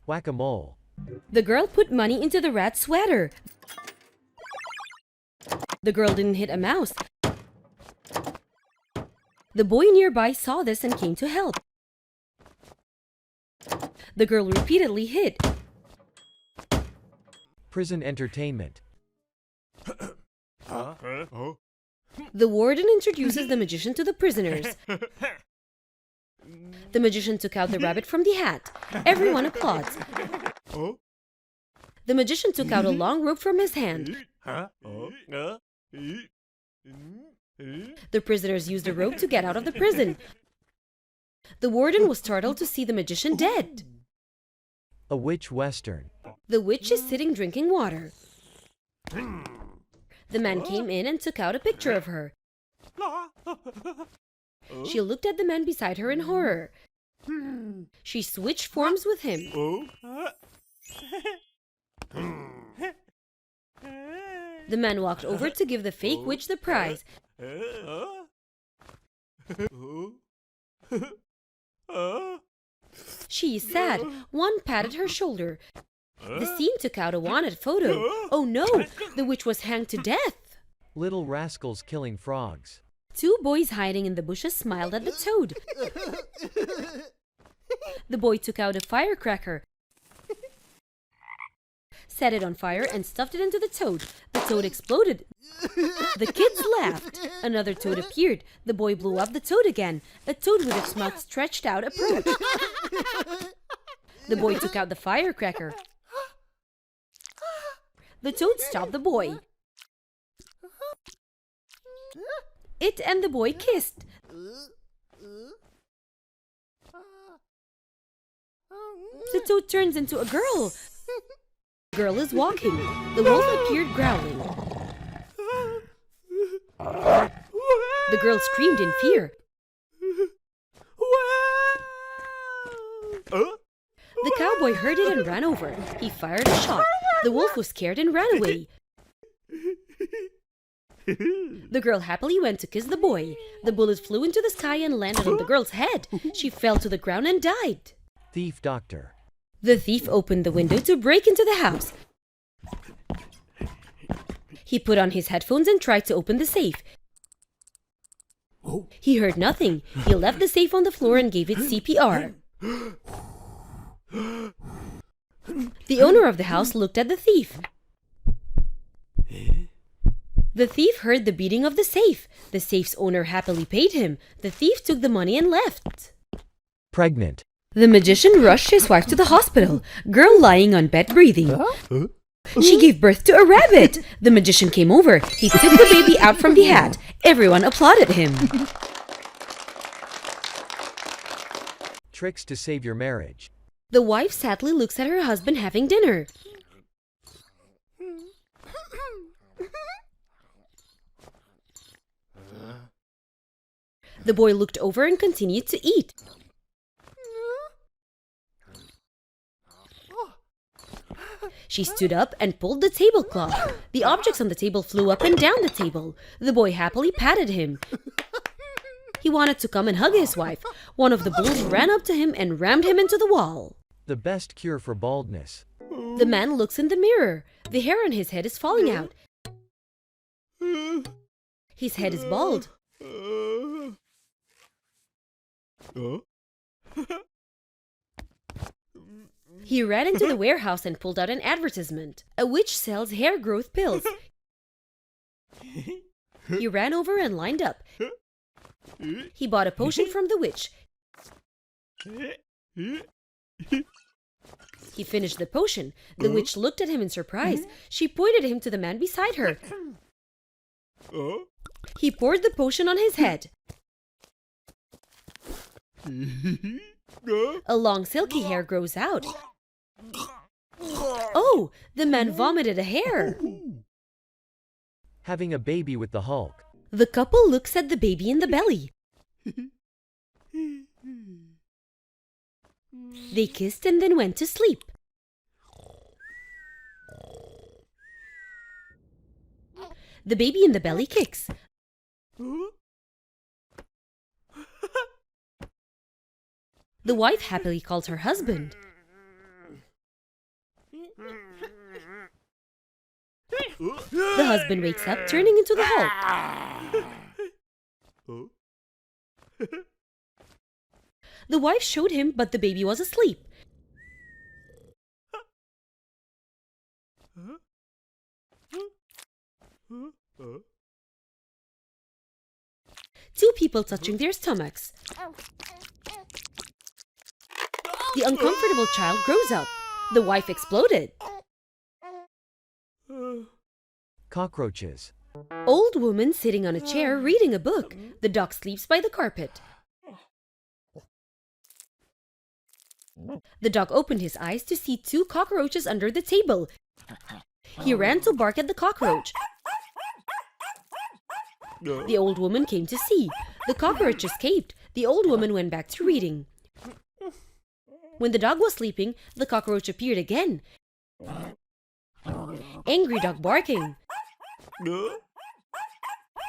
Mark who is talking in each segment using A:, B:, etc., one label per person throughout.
A: Whack-a-mole.
B: The girl put money into the rat's sweater. The girl didn't hit a mouse. The boy nearby saw this and came to help. The girl repeatedly hit.
A: Prison entertainment.
B: The warden introduces the magician to the prisoners. The magician took out the rabbit from the hat. Everyone applauds. The magician took out a long rope from his hand. The prisoners used the rope to get out of the prison. The warden was startled to see the magician dead.
A: A witch western.
B: The witch is sitting drinking water. The man came in and took out a picture of her. She looked at the man beside her in horror. She switched forms with him. The man walked over to give the fake witch the prize. She is sad. One patted her shoulder. The scene took out a wanted photo. Oh no, the witch was hanged to death.
A: Little rascals killing frogs.
B: Two boys hiding in the bushes smiled at the toad. The boy took out a firecracker, set it on fire and stuffed it into the toad. The toad exploded. The kids laughed. Another toad appeared. The boy blew up the toad again. A toad with its mouth stretched out approached. The boy took out the firecracker. The toad stopped the boy. It and the boy kissed. The toad turns into a girl. The girl is walking. The wolf appeared growling. The girl screamed in fear. The cowboy heard it and ran over. He fired a shot. The wolf was scared and ran away. The girl happily went to kiss the boy. The bullet flew into the sky and landed on the girl's head. She fell to the ground and died.
A: Thief doctor.
B: The thief opened the window to break into the house. He put on his headphones and tried to open the safe. He heard nothing. He left the safe on the floor and gave it CPR. The owner of the house looked at the thief. The thief heard the beating of the safe. The safe's owner happily paid him. The thief took the money and left.
A: Pregnant.
B: The magician rushed his wife to the hospital. Girl lying on bed breathing. She gave birth to a rabbit. The magician came over. He took the baby out from the hat. Everyone applauded him.
A: Tricks to save your marriage.
B: The wife sadly looks at her husband having dinner. The boy looked over and continued to eat. She stood up and pulled the tablecloth. The objects on the table flew up and down the table. The boy happily patted him. He wanted to come and hug his wife. One of the bulls ran up to him and rammed him into the wall.
A: The best cure for baldness.
B: The man looks in the mirror. The hair on his head is falling out. His head is bald. He ran into the warehouse and pulled out an advertisement. A witch sells hair growth pills. He ran over and lined up. He bought a potion from the witch. He finished the potion. The witch looked at him in surprise. She pointed him to the man beside her. He poured the potion on his head. A long silky hair grows out. Oh, the man vomited a hair.
A: Having a baby with the Hulk.
B: The couple looks at the baby in the belly. They kissed and then went to sleep. The baby in the belly kicks. The wife happily calls her husband. The husband wakes up, turning into the Hulk. The wife showed him, but the baby was asleep. Two people touching their stomachs. The uncomfortable child grows up. The wife exploded.
A: Cockroaches.
B: Old woman sitting on a chair reading a book. The dog sleeps by the carpet. The dog opened his eyes to see two cockroaches under the table. He ran to bark at the cockroach. The old woman came to see. The cockroach escaped. The old woman went back to reading. When the dog was sleeping, the cockroach appeared again. Angry dog barking.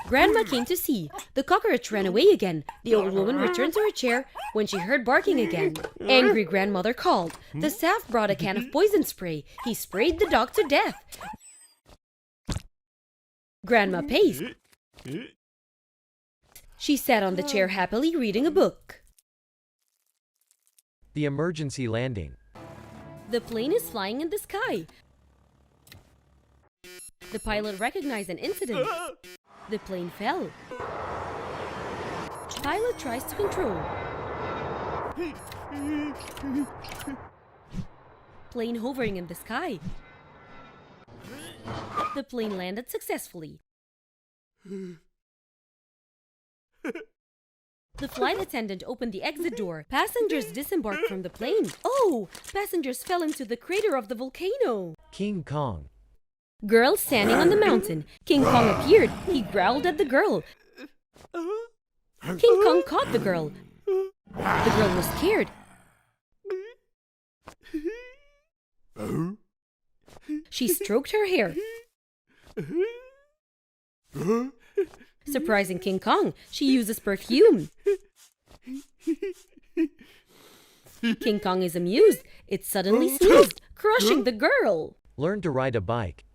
B: Grandma came to see. The cockroach ran away again. The old woman returned to her chair when she heard barking again. Angry grandmother called. The staff brought a can of poison spray. He sprayed the dog to death. Grandma paced. She sat on the chair happily reading a book.
A: The emergency landing.
B: The plane is flying in the sky. The pilot recognized an incident. The plane fell. Pilot tries to control. Plane hovering in the sky. The plane landed successfully. The flight attendant opened the exit door. Passengers disembarked from the plane. Oh! Passengers fell into the crater of the volcano.
A: King Kong.
B: Girl standing on the mountain. King Kong appeared. He growled at the girl. King Kong caught the girl. The girl was scared. She stroked her hair. Surprising King Kong, she uses perfume. King Kong is amused. It suddenly sneezed, crushing the girl.
A: Learn to ride a bike.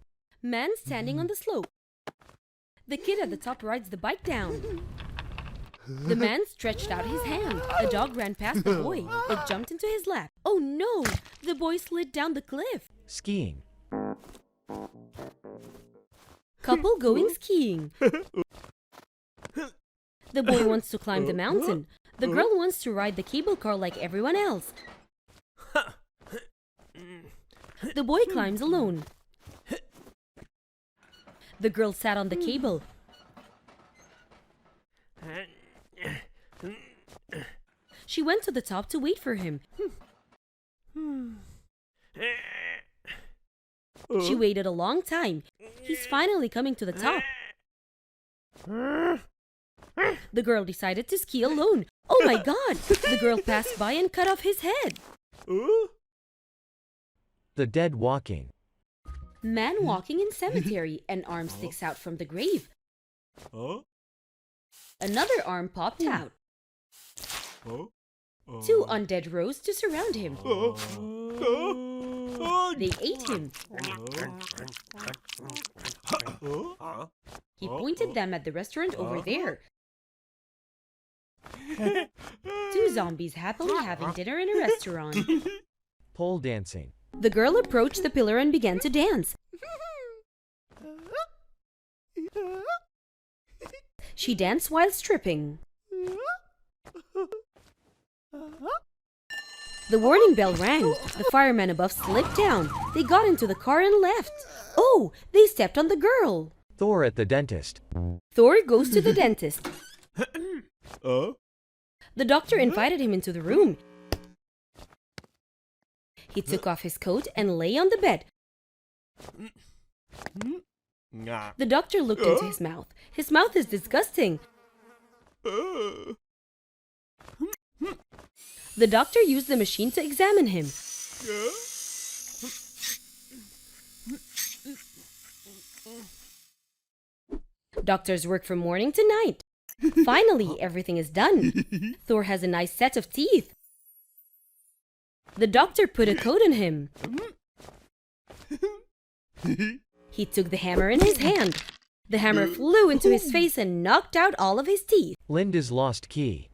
B: Man standing on the slope. The kid at the top rides the bike down. The man stretched out his hand. A dog ran past the boy. It jumped into his lap. Oh no! The boy slid down the cliff.
A: Skiing.
B: Couple going skiing. The boy wants to climb the mountain. The girl wants to ride the cable car like everyone else. The boy climbs alone. The girl sat on the cable. She went to the top to wait for him. She waited a long time. He's finally coming to the top. The girl decided to ski alone. Oh my God! The girl passed by and cut off his head.
A: The dead walking.
B: Man walking in cemetery. An arm sticks out from the grave. Another arm popped out. Two undead rose to surround him. They ate him. He pointed them at the restaurant over there. Two zombies happily having dinner in a restaurant.
A: Pole dancing.
B: The girl approached the pillar and began to dance. She danced while stripping. The warning bell rang. The firemen above slipped down. They got into the car and left. Oh, they stepped on the girl.
A: Thor at the dentist.
B: Thor goes to the dentist. The doctor invited him into the room. He took off his coat and lay on the bed. The doctor looked into his mouth. His mouth is disgusting. The doctor used the machine to examine him. Doctors work from morning to night. Finally, everything is done. Thor has a nice set of teeth. The doctor put a coat on him. He took the hammer in his hand. The hammer flew into his face and knocked out all of his teeth.
A: Linda's lost key.